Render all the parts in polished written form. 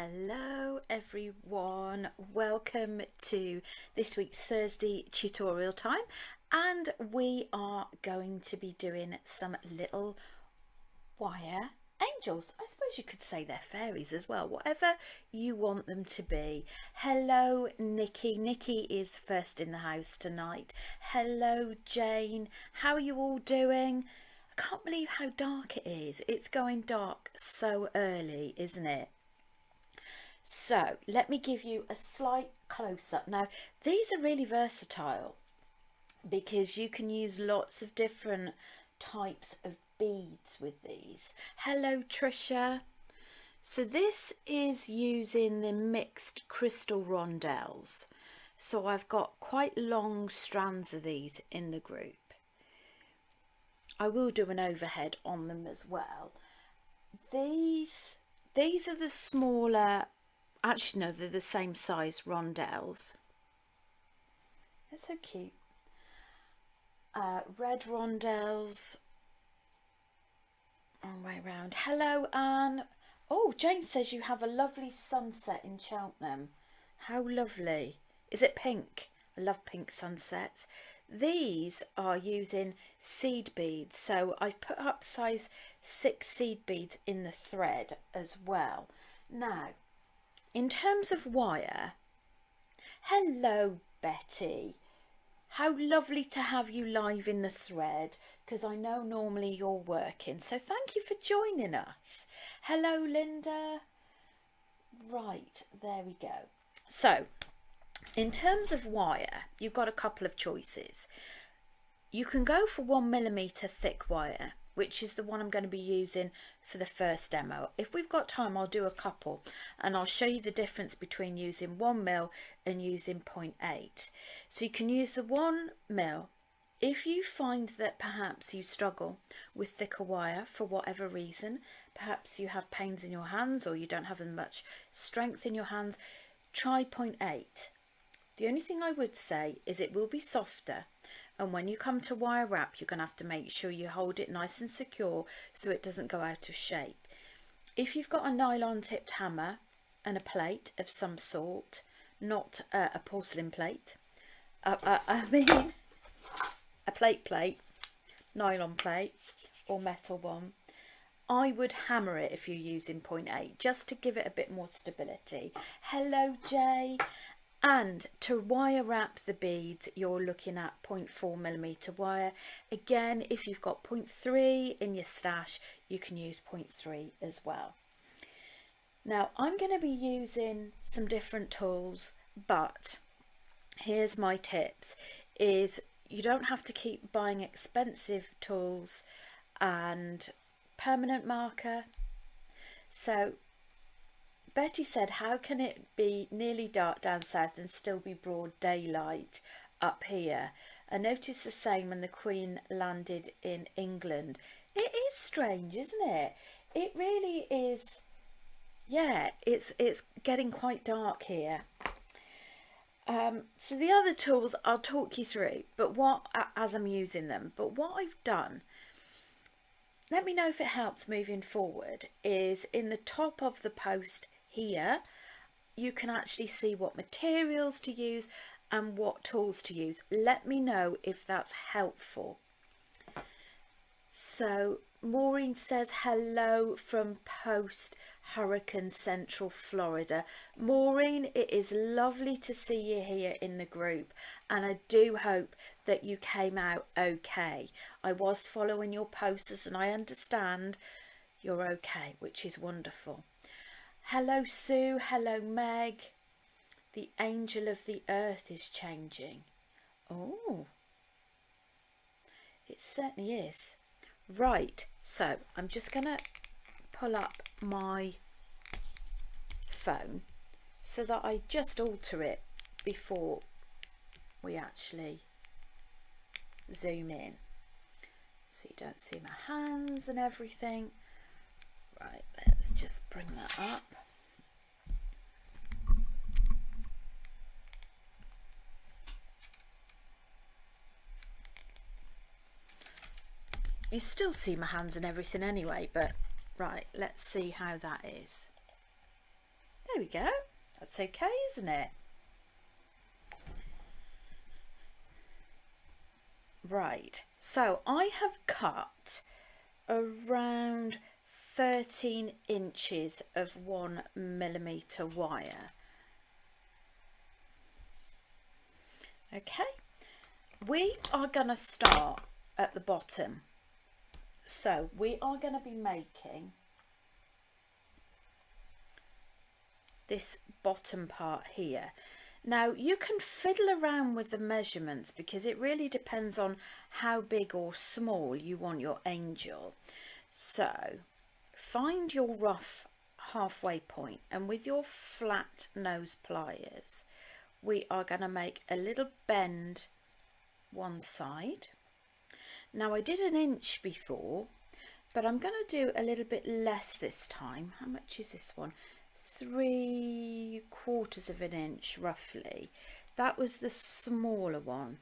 Hello everyone, welcome to this week's Thursday tutorial time, and we are going to be doing some little wire angels. I suppose you could say they're fairies as well, whatever you want them to be. Hello Nikki. Nikki is first in the house tonight. Hello Jane, how are you all doing? I can't believe how dark it is. It's going dark so early, isn't it? So let me give you a slight close-up. Now these are really versatile because you can use lots of different types of beads with these. Hello Trisha. So this is using the mixed crystal rondelles. So I've got quite long strands of these in the group. I will do an overhead on them as well. These are the smaller, actually no, they're the same size rondelles. They're so cute. Red rondelles. Wrong way around. Hello Anne. Oh, Jane says you have a lovely sunset in Cheltenham. How lovely. Is it pink? I love pink sunsets. These are using seed beads. So I've put up size 6 seed beads in the thread as well. Now, in terms of wire, hello Betty. How lovely to have you live in the thread, because I know normally you're working. So thank you for joining us. Hello Linda. Right, there we go. So in terms of wire, you've got a couple of choices. You can go for 1mm thick wire, which is the one I'm going to be using for the first demo. If we've got time, I'll do a couple and I'll show you the difference between using 1mm and using 0.8. So you can use the 1mm if you find that perhaps you struggle with thicker wire for whatever reason. Perhaps you have pains in your hands or you don't have as much strength in your hands. Try 0.8. The only thing I would say is it will be softer, and when you come to wire wrap you're going to have to make sure you hold it nice and secure so it doesn't go out of shape. If you've got a nylon tipped hammer and a plate of some sort, not a porcelain plate, I mean a plate, nylon plate or metal one, I would hammer it if you're using 0.8 just to give it a bit more stability. Hello Jay. And to wire wrap the beads, you're looking at 0.4mm wire. Again, if you've got 0.3 in your stash, you can use 0.3 as well. Now, I'm going to be using some different tools, but here's my tips, is you don't have to keep buying expensive tools and permanent marker. So Betty said, how can it be nearly dark down south and still be broad daylight up here? I noticed the same when the Queen landed in England. It is strange, isn't it? It really is. Yeah, it's getting quite dark here. So the other tools I'll talk you through, but as I'm using them. But what I've done, let me know if it helps moving forward, is in the top of the post here you can actually see what materials to use and what tools to use. Let me know if that's helpful. So Maureen says hello from post Hurricane Central Florida. Maureen, it is lovely to see you here in the group, and I do hope that you came out okay. I was following your posters and I understand you're okay, which is wonderful. Hello Sue, hello Meg. The angel of the earth is changing. Oh, it certainly is. Right, so I'm just going to pull up my phone so that I just alter it before we actually zoom in, so you don't see my hands and everything. Right, let's just bring that up. You still see my hands and everything anyway, but right, let's see how that is. There we go. That's okay, isn't it? Right, so I have cut around 13 inches of 1mm wire. Okay, we are going to start at the bottom. So we are going to be making this bottom part here. Now you can fiddle around with the measurements because it really depends on how big or small you want your angel. So find your rough halfway point, and with your flat nose pliers we are going to make a little bend one side. Now I did an inch before, but I'm going to do a little bit less this time. How much is this one? 3/4 of an inch roughly. That was the smaller one,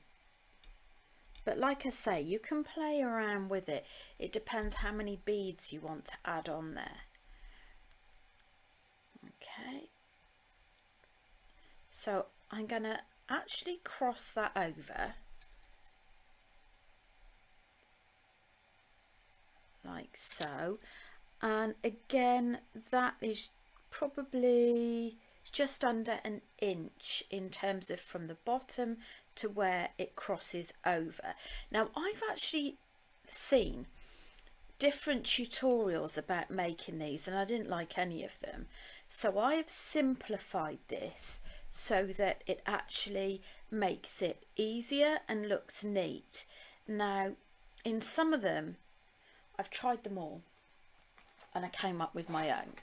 but like I say, you can play around with it. It depends how many beads you want to add on there. Okay, so I'm going to actually cross that over like so, and again that is probably just under an inch in terms of from the bottom to where it crosses over. Now I've actually seen different tutorials about making these and I didn't like any of them, so I have simplified this so that it actually makes it easier and looks neat. Now in some of them I've tried them all and I came up with my own,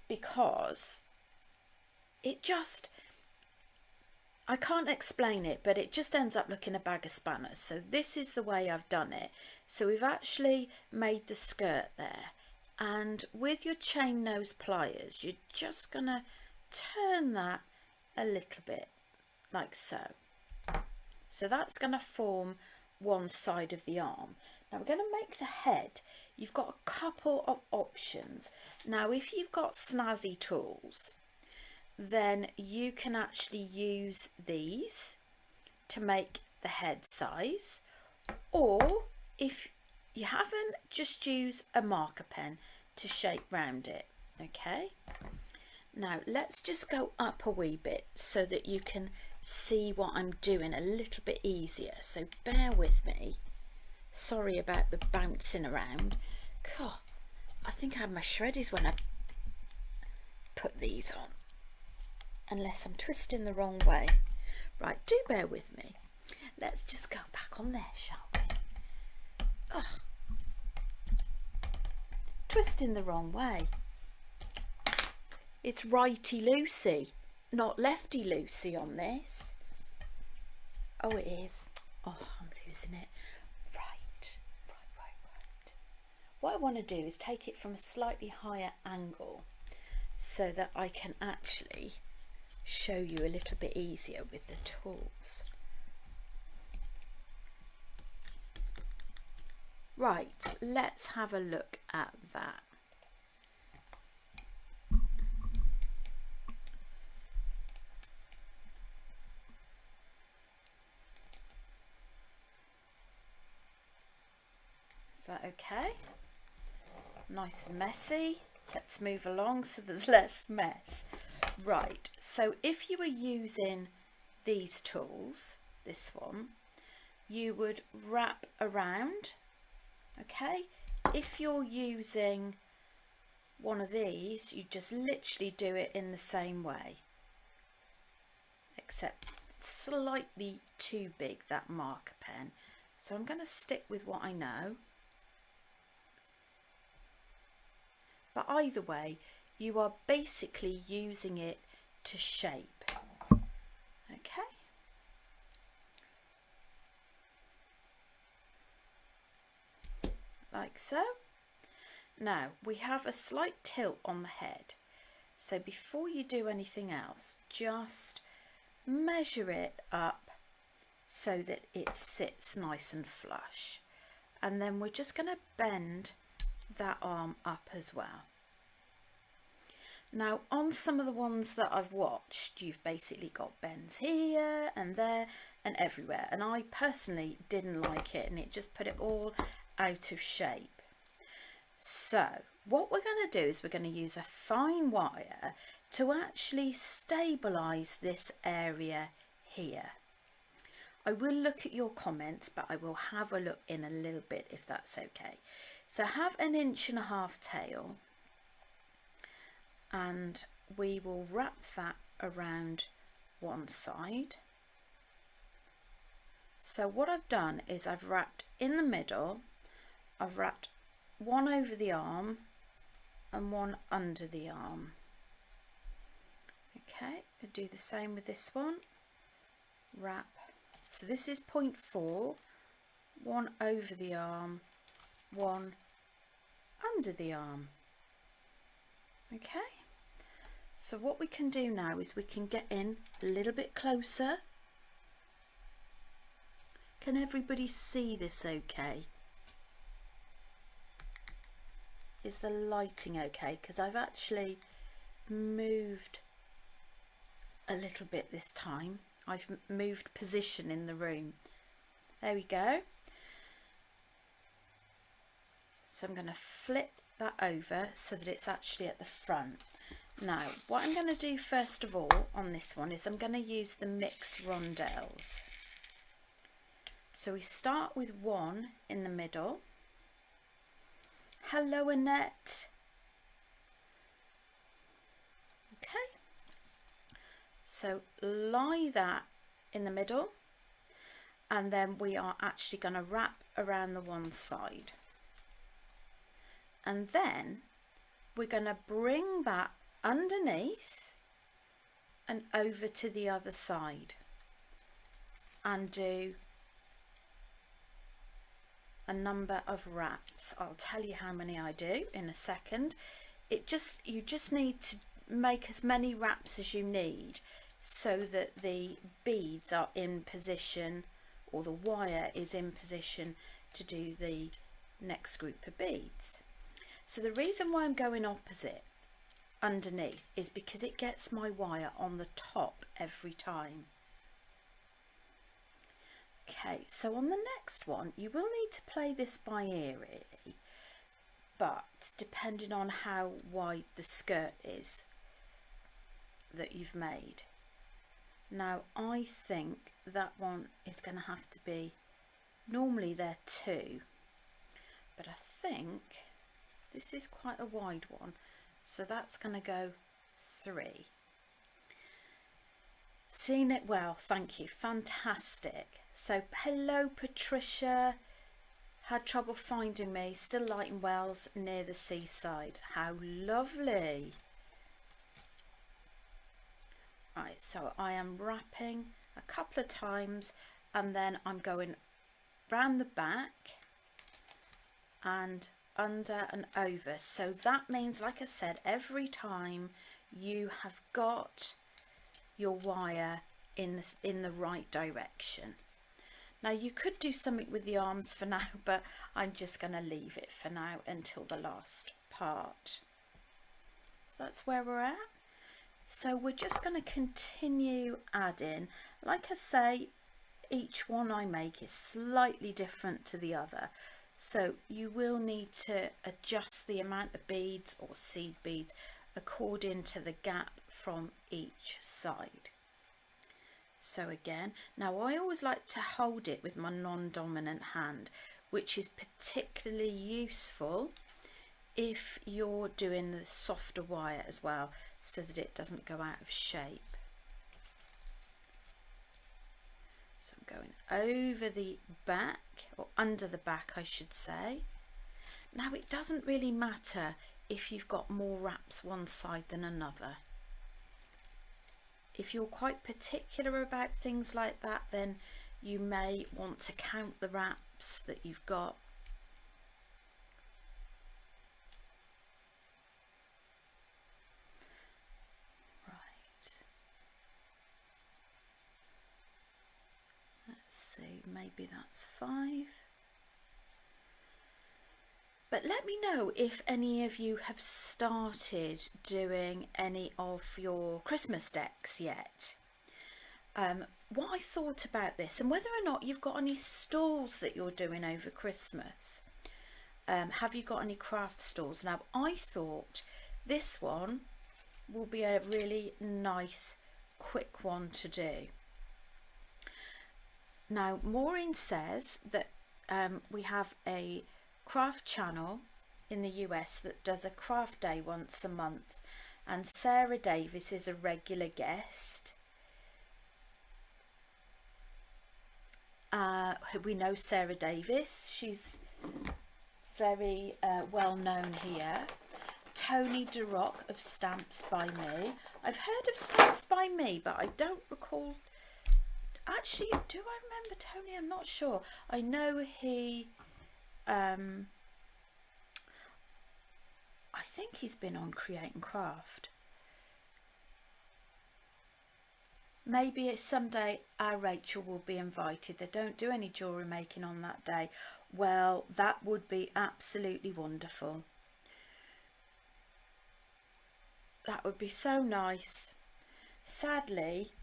because it just, I can't explain it, but it just ends up looking a bag of spanners. So this is the way I've done it. So we've actually made the skirt there, and with your chain nose pliers you're just gonna turn that a little bit like so. So that's gonna form one side of the arm. Now we're going to make the head. You've got a couple of options. Now if you've got snazzy tools, then you can actually use these to make the head size, or if you haven't, just use a marker pen to shape round it. Okay, now let's just go up a wee bit so that you can see what I'm doing a little bit easier, so bear with me. Sorry about the bouncing around. God, I think I had my shreddies when I put these on, unless I'm twisting the wrong way. Right, do bear with me. Let's just go back on there, shall we? Ugh. Twisting the wrong way. It's righty-loosey, not lefty-loosey on this. Oh, it is. Oh, I'm losing it. Right. What I want to do is take it from a slightly higher angle so that I can actually show you a little bit easier with the tools. Right, let's have a look at that. Is that okay? Nice and messy. Let's move along so there's less mess. Right, so if you were using these tools, this one, you would wrap around, okay? If you're using one of these, you just literally do it in the same way, except slightly too big, that marker pen. So I'm going to stick with what I know. But either way, you are basically using it to shape. Okay. Like so. Now we have a slight tilt on the head. So before you do anything else, just measure it up so that it sits nice and flush. And then we're just going to bend that arm up as well. Now on some of the ones that I've watched, you've basically got bends here and there and everywhere, and I personally didn't like it, and it just put it all out of shape. So what we're going to do is we're going to use a fine wire to actually stabilize this area here. I will look at your comments, but I will have a look in a little bit if that's okay. So have an 1.5" tail, and we will wrap that around one side. So what I've done is I've wrapped in the middle, I've wrapped one over the arm and one under the arm. Okay, I'll do the same with this one. Wrap. So this is 0.4, one over the arm, one under the arm. Okay, so what we can do now is we can get in a little bit closer. Can everybody see this okay? Is the lighting okay? Because I've actually moved a little bit this time. I've moved position in the room. There we go. So I'm going to flip that over so that it's actually at the front. Now what I'm going to do first of all on this one is I'm going to use the mixed rondelles. So we start with one in the middle. Hello Annette. Okay, so lie that in the middle, and then we are actually going to wrap around the one side, and then we're going to bring that underneath and over to the other side and do a number of wraps. I'll tell you how many I do in a second. You just need to make as many wraps as you need so that the beads are in position, or the wire is in position to do the next group of beads. So the reason why I'm going opposite underneath is because it gets my wire on the top every time. Okay, so on the next one you will need to play this by ear really, but depending on how wide the skirt is that you've made. Now I think that one is going to have to be, normally they're 2, but I think this is quite a wide one, so that's going to go 3. Seen it well, thank you, fantastic. So hello Patricia, had trouble finding me, still lighting wells near the seaside. How lovely. Right, so I am wrapping a couple of times and then I'm going round the back and under and over. So that means, like I said, every time you have got your wire in the right direction. Now you could do something with the arms for now, but I'm just going to leave it for now until the last part. So that's where we're at. So we're just going to continue adding. Like I say, each one I make is slightly different to the other, so you will need to adjust the amount of beads or seed beads according to the gap from each side. So again, now I always like to hold it with my non-dominant hand, which is particularly useful if you're doing the softer wire as well, so that it doesn't go out of shape. So I'm going over the back, or under the back I should say. Now it doesn't really matter if you've got more wraps one side than another. If you're quite particular about things like that, then you may want to count the wraps that you've got. Right. Let's see, maybe that's 5. But let me know if any of you have started doing any of your Christmas decks yet. What I thought about this, and whether or not you've got any stalls that you're doing over Christmas. Have you got any craft stalls? Now, I thought this one will be a really nice, quick one to do. Now, Maureen says that we have a craft channel in the US that does a craft day once a month, and Sarah Davis is a regular guest. We know Sarah Davis, she's very well known here. Tony DeRock of Stamps by Me. I've heard of Stamps by Me, but I don't recall. Actually, do I remember Tony? I'm not sure. I know he I think he's been on Create and Craft. Maybe someday our Rachel will be invited. They don't do any jewellery making on that day. Well, that would be absolutely wonderful. That would be so nice. Sadly,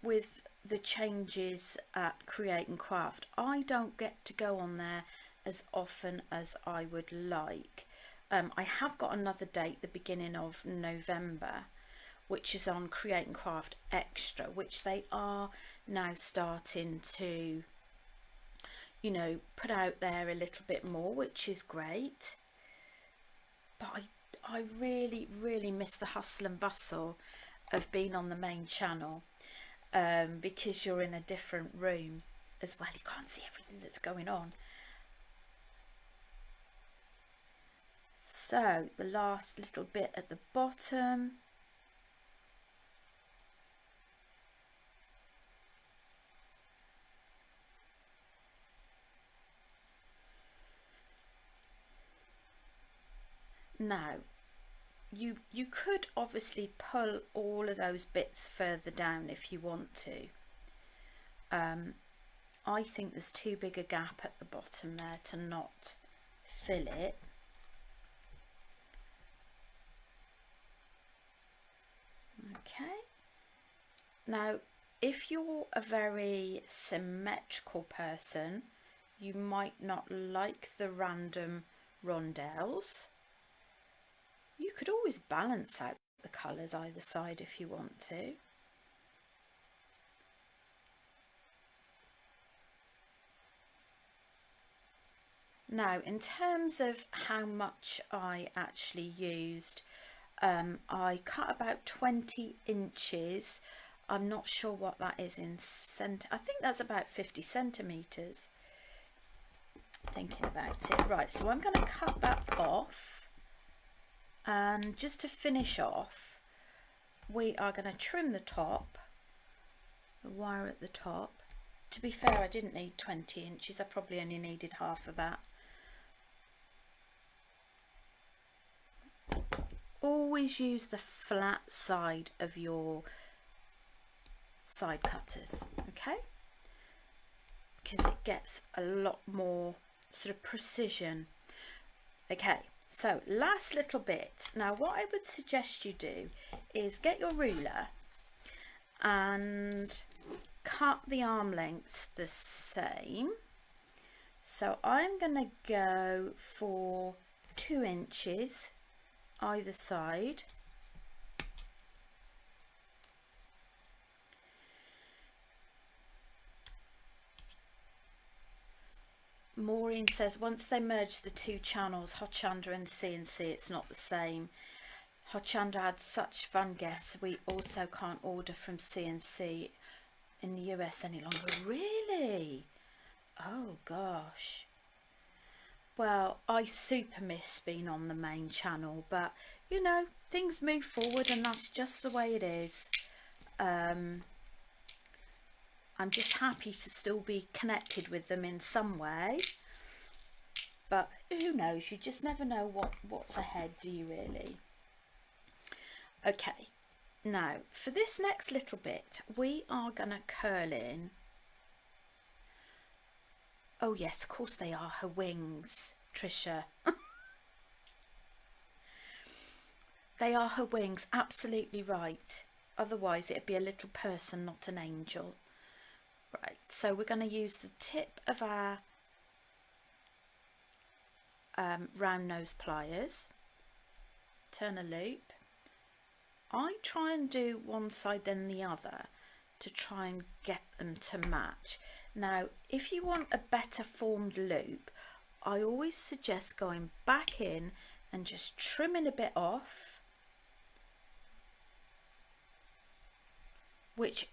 with the changes at Create and Craft, I don't get to go on there as often as I would like. I have got another date, the beginning of November, which is on Create and Craft Extra, which they are now starting to, you know, put out there a little bit more, which is great. But I really, really miss the hustle and bustle of being on the main channel, because you're in a different room as well. You can't see everything that's going on. So the last little bit at the bottom. Now, you could obviously pull all of those bits further down if you want to. I think there's too big a gap at the bottom there to not fill it. Okay. Now, if you're a very symmetrical person, you might not like the random rondelles. You could always balance out the colours either side if you want to. Now, in terms of how much I actually used, I cut about 20 inches. I'm not sure what that is in I think that's about 50 centimetres. Thinking about it. Right, so I'm going to cut that off. And just to finish off, we are going to trim the top, the wire at the top. To be fair, I didn't need 20 inches. I probably only needed half of that. Always use the flat side of your side cutters, okay? Because it gets a lot more sort of precision. Okay, so last little bit. Now what I would suggest you do is get your ruler and cut the arm lengths the same. So I'm going to go for 2 inches either side. Maureen says once they merge the two channels, Hochanda and CNC, it's not the same. Hochanda had such fun guests. We also can't order from CNC in the US any longer. Really? Oh gosh. Well, I super miss being on the main channel, but you know, things move forward and that's just the way it is. I'm just happy to still be connected with them in some way, but who knows, you just never know what's ahead, do you really? Okay, now for this next little bit we are going to curl in. Oh yes, of course they are her wings, Trisha. They are her wings, absolutely right. Otherwise it'd be a little person, not an angel. Right, so we're going to use the tip of our round nose pliers, turn a loop. I try and do one side then the other to try and get them to match. Now, if you want a better formed loop, I always suggest going back in and just trimming a bit off, which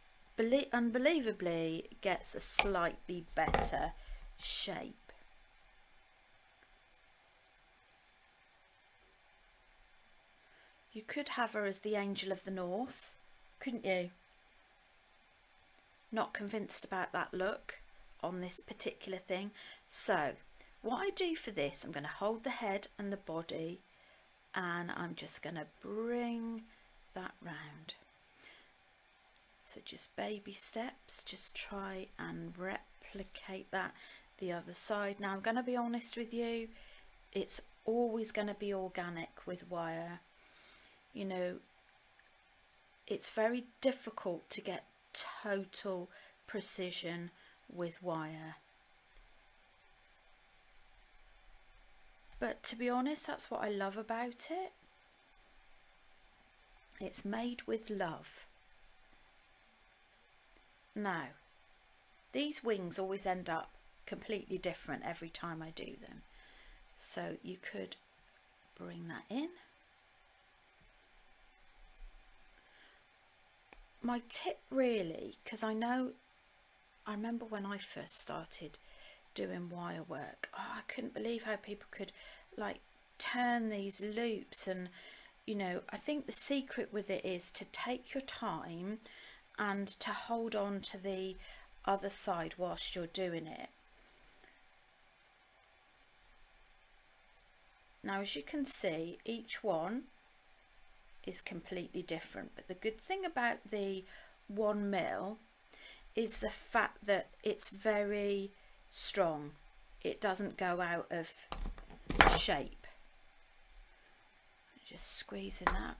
unbelievably gets a slightly better shape. You could have her as the Angel of the North, couldn't you? Not convinced about that look on this particular thing. So what I do for this, I'm going to hold the head and the body, and I'm just going to bring that round. So just baby steps, just try and replicate that the other side. Now I'm going to be honest with you, it's always going to be organic with wire. You know, it's very difficult to get total precision with wire. But to be honest, that's what I love about it. It's made with love. Now, these wings always end up completely different every time I do them. So you could bring that in. My tip really, because I remember when I first started doing wire work, I couldn't believe how people could like turn these loops, and you know, I think the secret with it is to take your time and to hold on to the other side whilst you're doing it. Now, as you can see, each one is completely different, but the good thing about the 1mm is the fact that it's very strong. It doesn't go out of shape. Just squeezing that.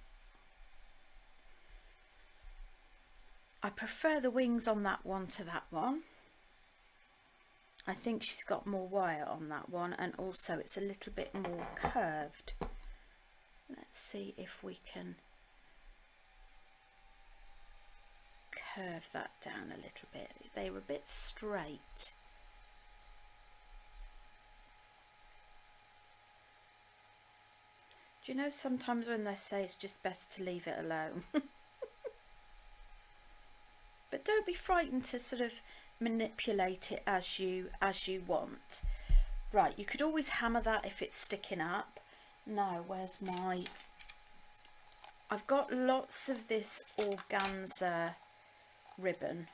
I prefer the wings on that one to that one. I think she's got more wire on that one, and also it's a little bit more curved. Let's see if we can curve that down a little bit. They were a bit straight. Do you know sometimes when they say it's just best to leave it alone? But don't be frightened to sort of manipulate it as you want. Right, you could always hammer that if it's sticking up. Now, where's my... I've got lots of this organza ribbon,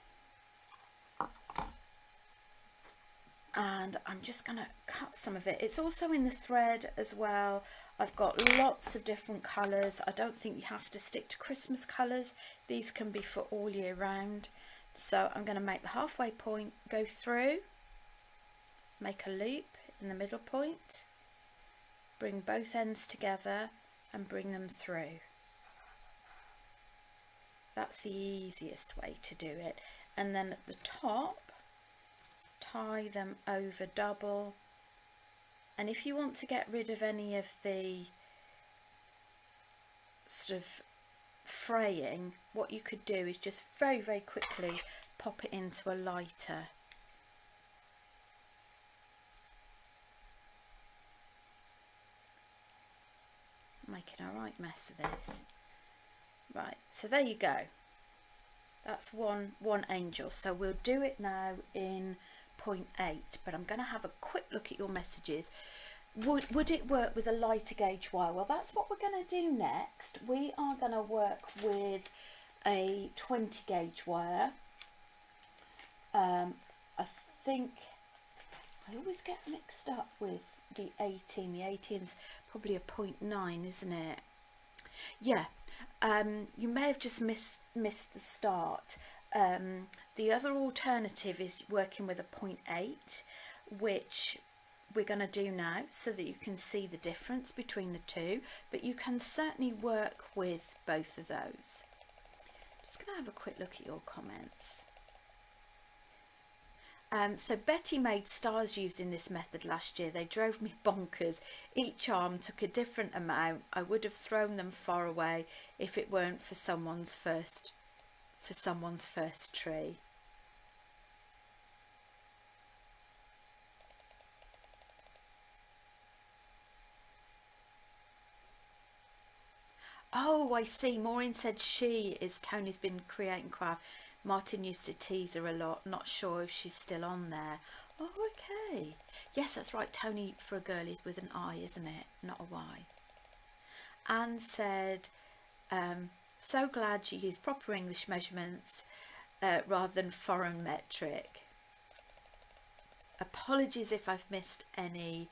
and I'm just going to cut some of it. It's also in the thread as well. I've got lots of different colours. I don't think you have to stick to Christmas colours. These can be for all year round. So I'm going to make the halfway point, go through, make a loop in the middle point, bring both ends together and bring them through. That's the easiest way to do it. And then at the top, tie them over double. And if you want to get rid of any of the sort of fraying, what you could do is just very, very quickly pop it into a lighter. Making a right mess of this. Right, so there you go. That's one angel. So we'll do it now in 0.8, but I'm going to have a quick look at your messages. Would it work with a lighter gauge wire? Well, that's what we're going to do next. We are going to work with a 20 gauge wire. I think I always get mixed up with the 18. The 18's probably a 0.9, isn't it? Yeah. You may have just missed the start. The other alternative is working with a 0.8, which we're going to do now so that you can see the difference between the two, but you can certainly work with both of those. Just going to have a quick look at your comments. So Betty made stars using this method last year. They drove me bonkers. Each arm took a different amount. I would have thrown them far away if it weren't for someone's first tree. Oh, I see. Maureen said she is Tony's been creating craft. Martin used to tease her a lot. Not sure if she's still on there. Oh, okay. Yes, that's right. Tony for a girl is with an I, isn't it? Not a Y. Anne said, so glad you use proper English measurements rather than foreign metric. Apologies if I've missed any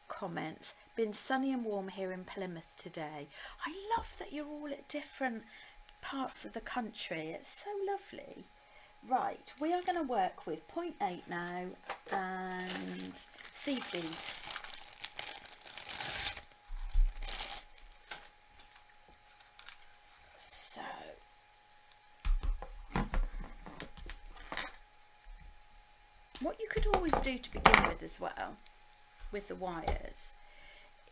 comments. Been sunny and warm here in Plymouth today. I love that you're all at different parts of the country. It's so lovely. Right, we are going to work with 0.8 now and seed beads. So what you could always do to begin with as well with the wires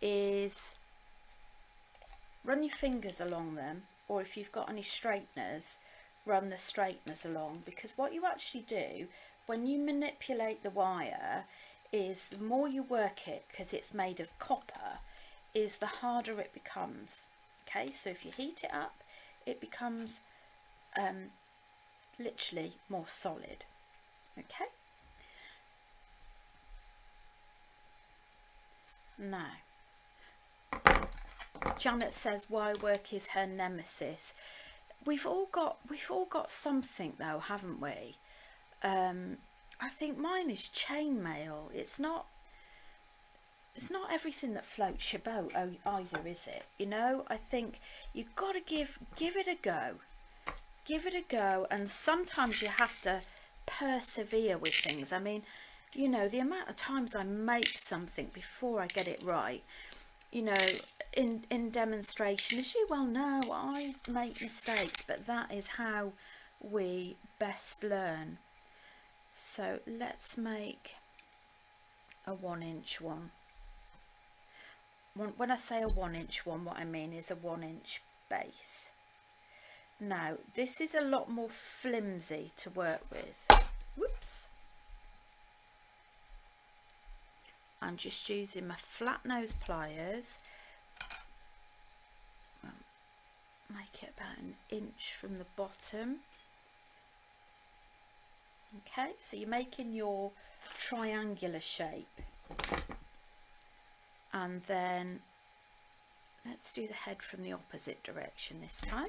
is run your fingers along them, or if you've got any straighteners, run the straighteners along, because what you actually do when you manipulate the wire is the more you work it, because it's made of copper, is the harder it becomes. Okay, so if you heat it up, it becomes literally more solid. Okay, now Janet says wire work is her nemesis. We've all got something though, haven't we? I think mine is chainmail. It's not everything that floats your boat either, is it? You know, I think you've got to give it a go. Give it a go, and sometimes you have to persevere with things. I mean, you know, the amount of times I make something before I get it right, you know, in demonstration, as you well know, I make mistakes, but that is how we best learn. So let's make a 1-inch one. When I say a 1-inch one, what I mean is a 1-inch base. Now this is a lot more flimsy to work with. Whoops. I'm just using my flat nose pliers. Make it about 1 inch from the bottom. Okay, so you're making your triangular shape, and then let's do the head from the opposite direction this time,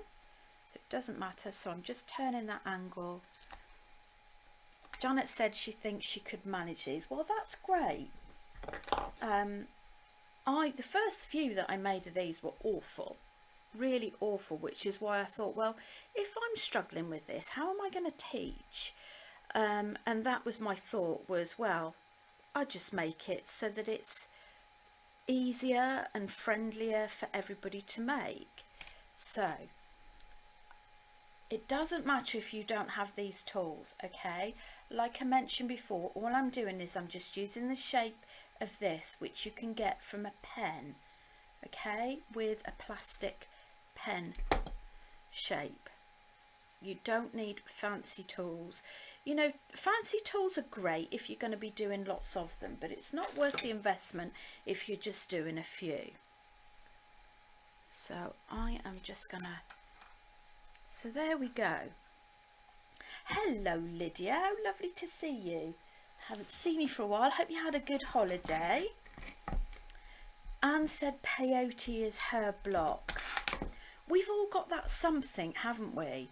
so it doesn't matter. So I'm just turning that angle. Janet said she thinks she could manage these. Well, that's great. The first few that I made of these were awful, really awful, which is why I thought, well, if I'm struggling with this, how am I going to teach? And that was my thought, was, well, I'll just make it so that it's easier and friendlier for everybody to make. So it doesn't matter if you don't have these tools, okay? Like I mentioned before, all I'm doing is I'm just using the shape of this, which you can get from a pen, okay, with a plastic pen shape. You don't need fancy tools. You know, fancy tools are great if you're going to be doing lots of them, but it's not worth the investment if you're just doing a few. So I am just gonna, so there we go. Hello Lydia, how lovely to see you. Haven't seen you for a while. Hope you had a good holiday. Anne said peyote is her block. We've all got that something, haven't we?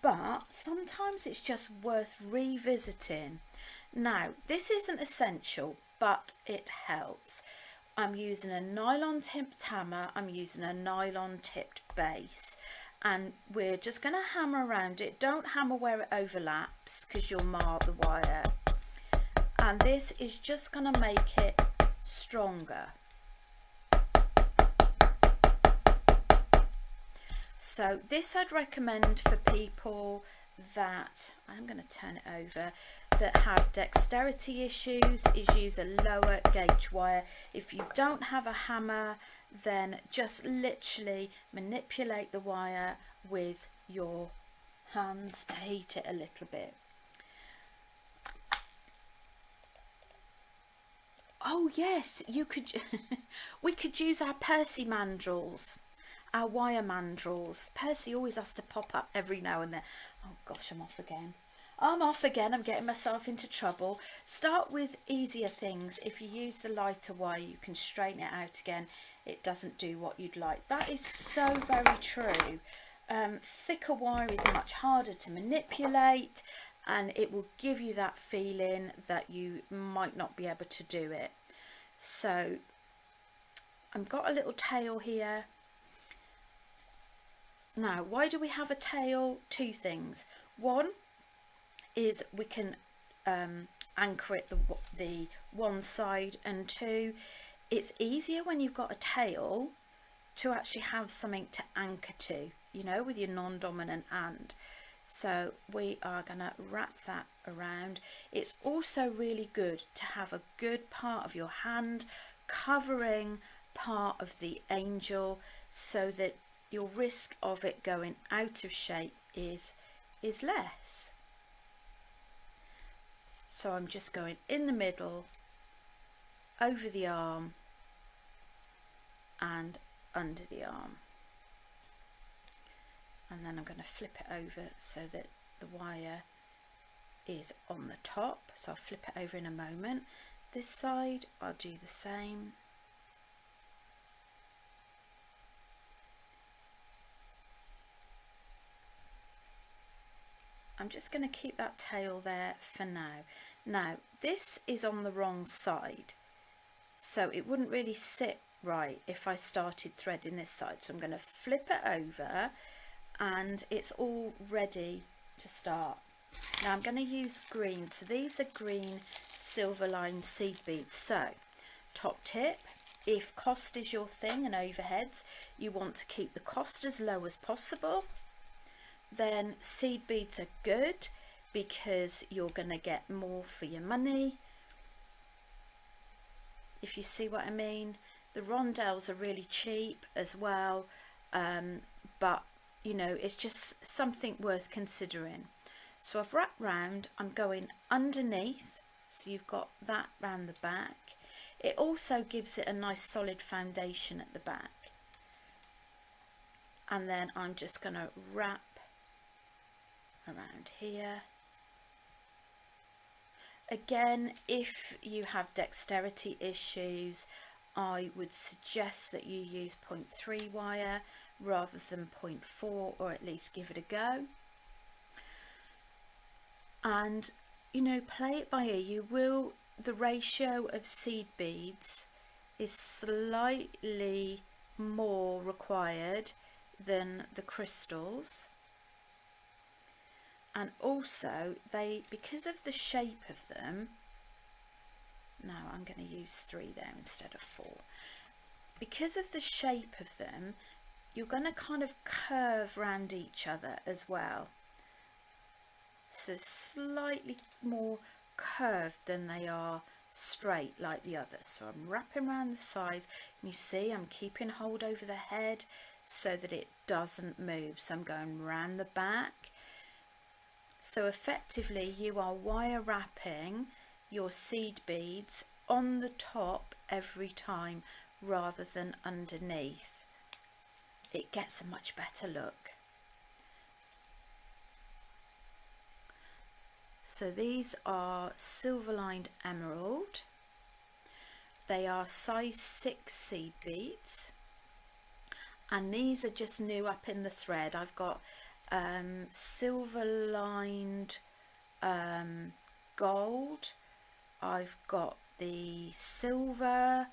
But sometimes it's just worth revisiting. Now, this isn't essential, but it helps. I'm using a nylon tipped hammer. I'm using a nylon tipped base. And we're just going to hammer around it. Don't hammer where it overlaps because you'll mar the wire. And this is just going to make it stronger. So this I'd recommend for people that, I'm going to turn it over, that have dexterity issues, is use a lower gauge wire. If you don't have a hammer, then just literally manipulate the wire with your hands to heat it a little bit. Oh yes, you could we could use our Percy mandrels, our wire mandrels. Percy always has to pop up every now and then. Oh gosh, I'm off again. I'm getting myself into trouble. Start with easier things. If you use the lighter wire, you can straighten it out again. It doesn't do what you'd like. That is so very true. Thicker wire is much harder to manipulate, and it will give you that feeling that you might not be able to do it. So I've got a little tail here. Now, why do we have a tail? Two things. One is we can anchor it the one side, and two, it's easier when you've got a tail to actually have something to anchor to, you know, with your non-dominant hand. So we are going to wrap that around. It's also really good to have a good part of your hand covering part of the angel, so that your risk of it going out of shape is less. So I'm just going in the middle, over the arm and under the arm. And then I'm going to flip it over so that the wire is on the top. So I'll flip it over in a moment. This side I'll do the same. I'm just going to keep that tail there for now. Now this is on the wrong side, so it wouldn't really sit right if I started threading this side. So I'm going to flip it over and it's all ready to start. Now I'm going to use green. So these are green silver line seed beads. So top tip, if cost is your thing and overheads, you want to keep the cost as low as possible. Then seed beads are good because you're going to get more for your money, if you see what I mean. The rondelles are really cheap as well, but you know, it's just something worth considering. So I've wrapped round, I'm going underneath, so you've got that round the back. It also gives it a nice solid foundation at the back. And then I'm just going to wrap around here. Again, if you have dexterity issues, I would suggest that you use 0.3 wire rather than 0.4, or at least give it a go. And you know, play it by ear. You will, the ratio of seed beads is slightly more required than the crystals. And also they, because of the shape of them, now I'm going to use 3 there instead of 4. Because of the shape of them, you're going to kind of curve round each other as well. So slightly more curved than they are straight like the others. So I'm wrapping around the sides, and you see I'm keeping hold over the head so that it doesn't move. So I'm going round the back. So effectively you are wire wrapping your seed beads on the top every time rather than underneath. It gets a much better look. So these are silver lined emerald. They are size 6 seed beads, and these are just new up in the thread. I've got silver lined gold, I've got the silver,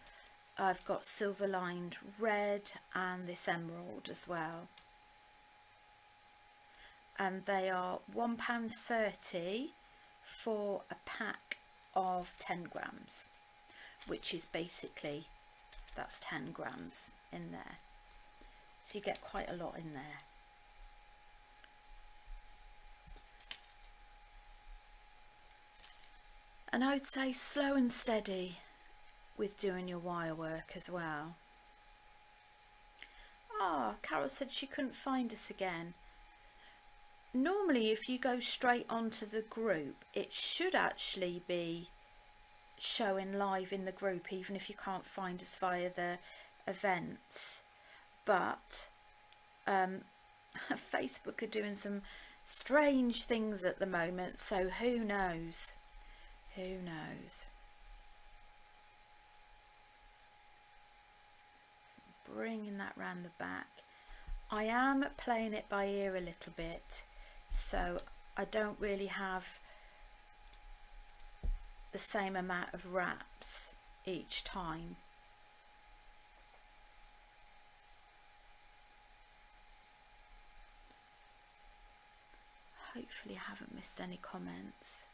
I've got silver lined red, and this emerald as well. And they are £1.30 for a pack of 10 grams. which is basically, that's 10 grams in there. So you get quite a lot in there. And I would say slow and steady with doing your wire work as well. Ah, Carol said she couldn't find us again. Normally if you go straight onto the group, it should actually be showing live in the group, even if you can't find us via the events. But Facebook are doing some strange things at the moment, so who knows? Who knows? So bringing that round the back. I am playing it by ear a little bit, so I don't really have the same amount of wraps each time. Hopefully I haven't missed any comments.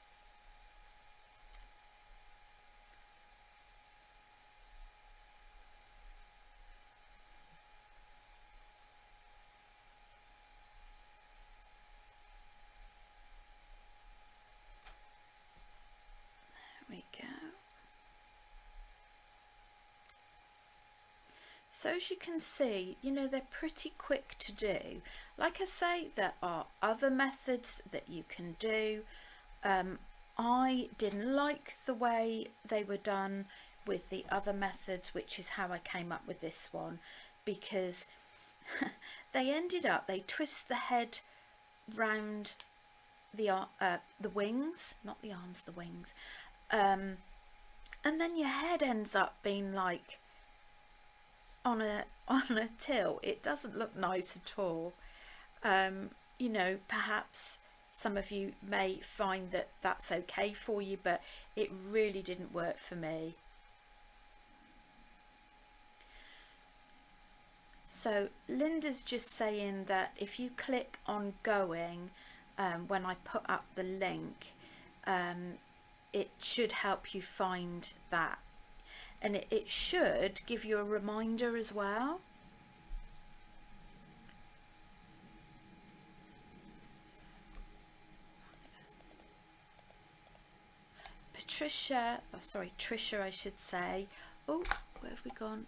There we go. So as you can see, you know, they're pretty quick to do. Like I say, there are other methods that you can do. I didn't like the way they were done with the other methods, which is how I came up with this one, because they ended up, they twist the head round the wings, not the arms, the wings, and then your head ends up being like on a tilt. It doesn't look nice at all. You know, perhaps some of you may find that that's okay for you, but it really didn't work for me. So Linda's just saying that if you click on going, when I put up the link, it should help you find that, and it should give you a reminder as well. Patricia, oh sorry, Trisha I should say. Oh, where have we gone?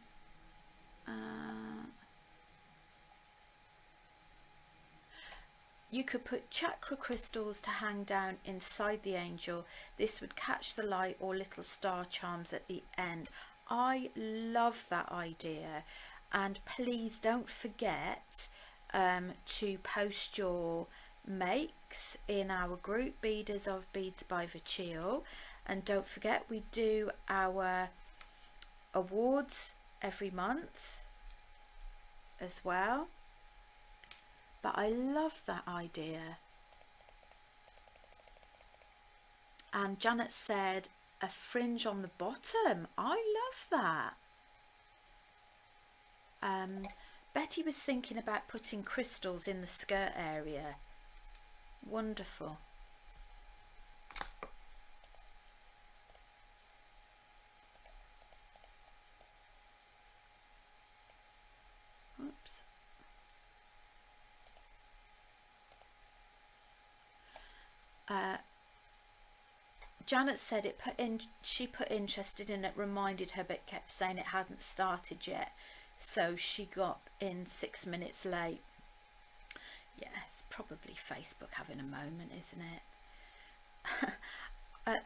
You could put chakra crystals to hang down inside the angel. This would catch the light, or little star charms at the end. I love that idea, and please don't forget to post your makes in our group, Beaders of Beads by Vachil, and don't forget we do our awards every month as well. But I love that idea. And Janet said a fringe on the bottom. I love that. Betty was thinking about putting crystals in the skirt area. Wonderful. Oops. Janet said she put interested in it, reminded her, but kept saying it hadn't started yet, so she got in 6 minutes late. Yeah, it's probably Facebook having a moment, isn't it?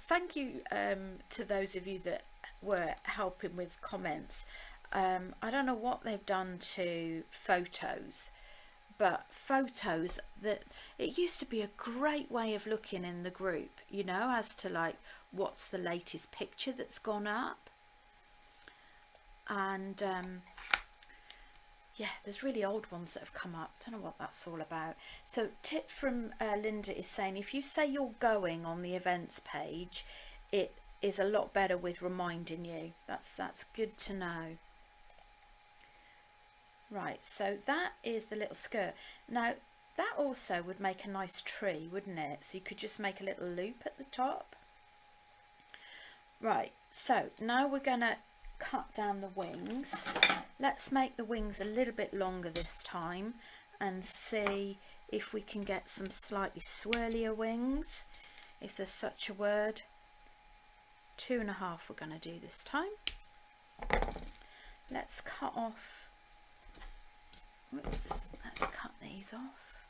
Thank you to those of you that were helping with comments. I don't know what they've done to photos, but photos, that it used to be a great way of looking in the group, you know, as to like what's the latest picture that's gone up. And yeah, there's really old ones that have come up. Don't know what that's all about. So tip from Linda is saying, if you say you're going on the events page, it is a lot better with reminding you. That's good to know. Right, so that is the little skirt. Now that also would make a nice tree, wouldn't it? So you could just make a little loop at the top. Right, so now we're going to cut down the wings. Let's make the wings a little bit longer this time and see if we can get some slightly swirlier wings, if there's such a word. 2.5 we're going to do this time. Let's cut off, let's cut these off.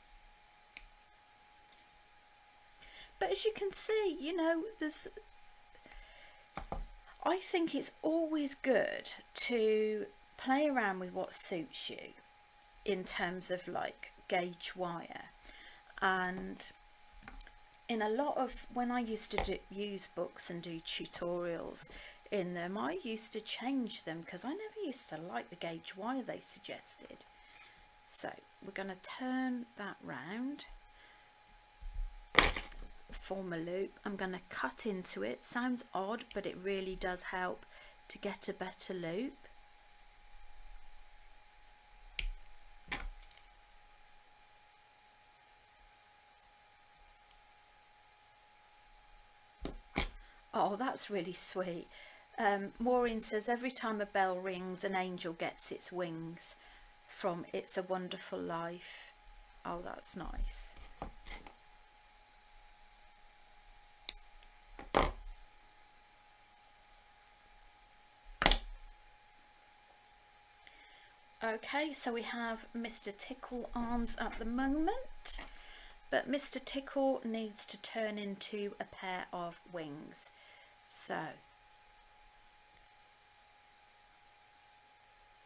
But as you can see, you know, I think it's always good to play around with what suits you in terms of like gauge wire. And in a lot of, when I used to use books and do tutorials in them, I used to change them because I never used to like the gauge wire they suggested. So we're going to turn that round, form a loop. I'm going to cut into it. Sounds odd, but it really does help to get a better loop. Oh, that's really sweet. Maureen says, every time a bell rings, an angel gets its wings, from It's a Wonderful Life. Oh, that's nice. Okay, so we have Mr. Tickle arms at the moment, but Mr. Tickle needs to turn into a pair of wings. So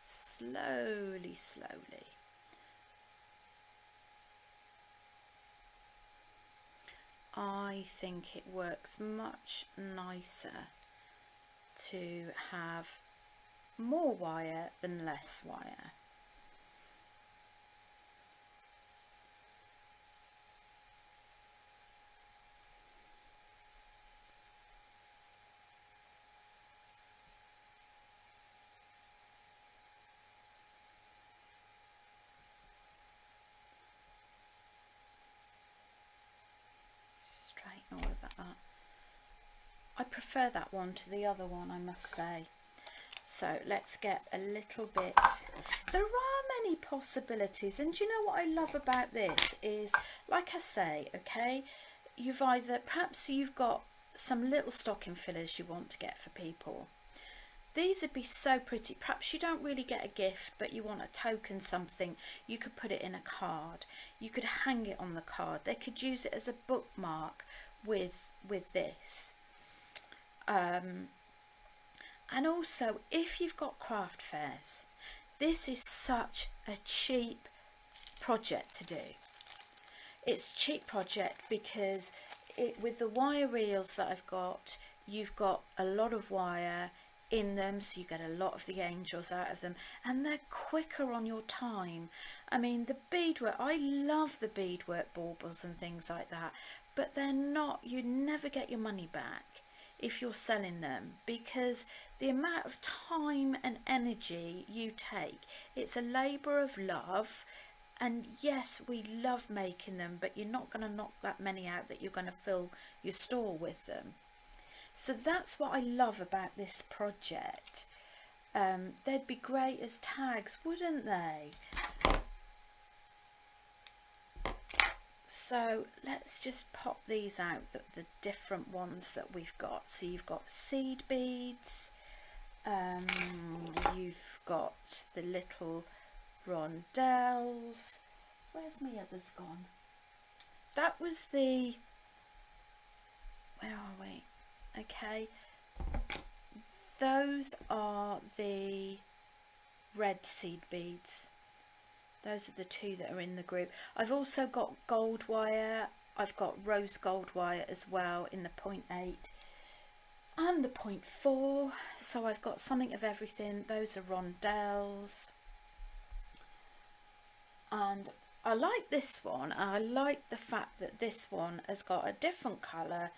slowly, slowly. I think it works much nicer to have more wire than less wire. Straighten all of that up. I prefer that one to the other one, I must say. So let's get a little bit. There are many possibilities, and do you know what I love about this is, like I say, okay, you've either, perhaps you've got some little stocking fillers you want to get for people. These would be so pretty. Perhaps you don't really get a gift, but you want a token something. You could put it in a card. You could hang it on the card. They could use it as a bookmark with this. And also, if you've got craft fairs, this is such a cheap project to do. It's a cheap project because with the wire reels that I've got, you've got a lot of wire in them, so you get a lot of the angels out of them, and they're quicker on your time. I mean, the beadwork, I love the beadwork baubles and things like that, but they're not, you never get your money back if you're selling them, because the amount of time and energy you take, it's a labour of love. And yes, we love making them, but you're not going to knock that many out that you're going to fill your store with them. So that's what I love about this project. They'd be great as tags, wouldn't they? So let's just pop these out, the different ones that we've got. So you've got seed beads, you've got the little rondelles. Where's my others gone? That was the, where are we? Okay, those are the red seed beads. Those are the two that are in the group. I've also got gold wire. I've got rose gold wire as well in the 0.8 and the 0.4. So I've got something of everything. Those are rondelles. And I like this one. I like the fact that this one has got a different colour.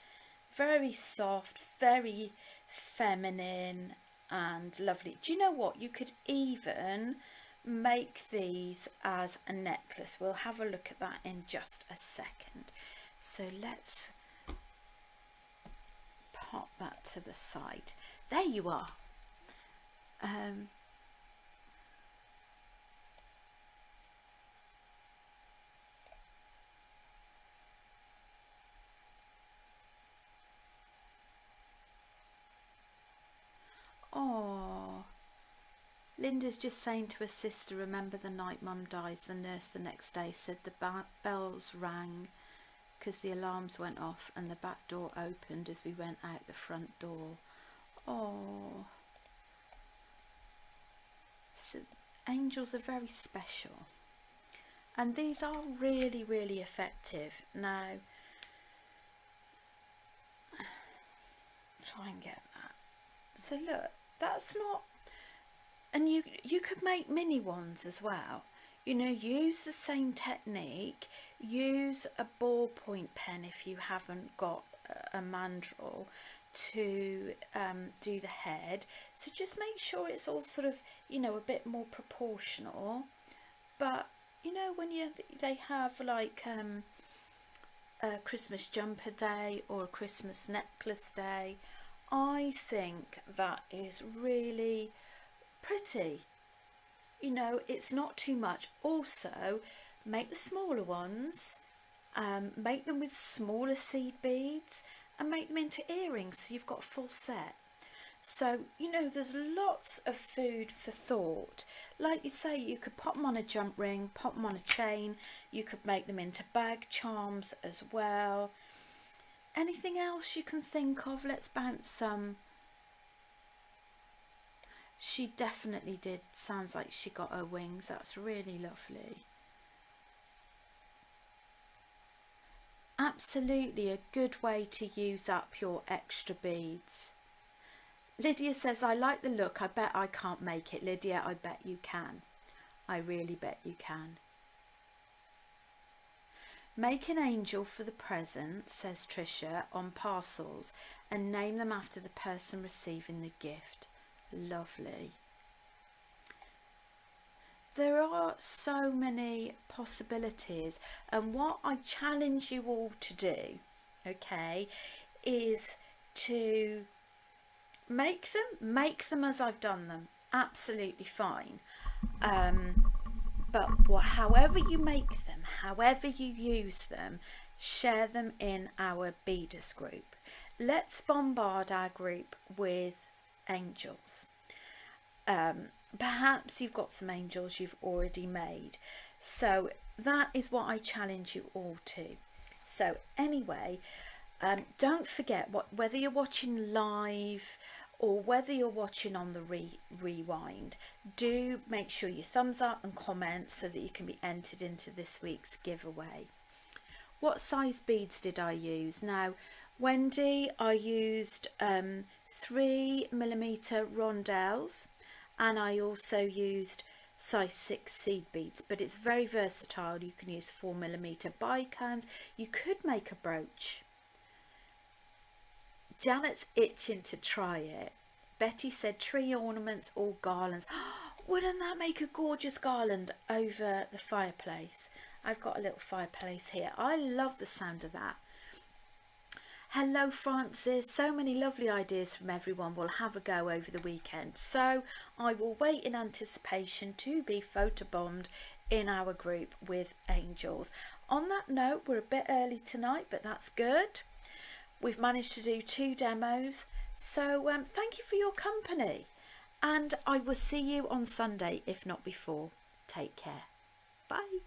Very soft, very feminine and lovely. Do you know what? You could even make these as a necklace. We'll have a look at that in just a second. So let's pop that to the side. There you are. Oh, Linda's just saying to her sister, remember the night Mum dies, the nurse the next day said the bells rang because the alarms went off and the back door opened as we went out the front door. Oh, so angels are very special, and these are really, really effective. Now, try and get that. So look, that's not, and you could make mini ones as well. You know, use the same technique. Use a ballpoint pen if you haven't got a mandrel to do the head. So just make sure it's all sort of, you know, a bit more proportional. But you know, when they have like a Christmas jumper day or a Christmas necklace day, I think that is really pretty. You know, it's not too much. Also, make the smaller ones, make them with smaller seed beads, and make them into earrings so you've got a full set. So, you know, there's lots of food for thought. Like you say, you could pop them on a jump ring, pop them on a chain. You could make them into bag charms as well. Anything else you can think of? Let's bounce some. She definitely did. Sounds like she got her wings. That's really lovely. Absolutely a good way to use up your extra beads. Lydia says, I like the look. I bet I can't make it. Lydia, I bet you can. I really bet you can. Make an angel for the present, says Tricia, on parcels and name them after the person receiving the gift. Lovely. There are so many possibilities, and what I challenge you all to do, okay, is to make them as I've done them. Absolutely fine. But however you make them, however you use them, share them in our Beaders group. Let's bombard our group with angels. Perhaps you've got some angels you've already made. So that is what I challenge you all to. So anyway, don't forget, whether you're watching live or whether you're watching on the rewind, do make sure you thumbs up and comment so that you can be entered into this week's giveaway. What size beads did I use? Now, Wendy, I used 3mm rondelles, and I also used size 6 seed beads, but it's very versatile. You can use 4mm bicones. You could make a brooch. Janet's itching to try it. Betty said tree ornaments or garlands. Wouldn't that make a gorgeous garland over the fireplace? I've got a little fireplace here. I love the sound of that. Hello Francis, so many lovely ideas from everyone. We'll have a go over the weekend. So I will wait in anticipation to be photobombed in our group with angels. On that note, we're a bit early tonight, but that's good. We've managed to do 2 demos. So thank you for your company. And I will see you on Sunday, if not before. Take care. Bye.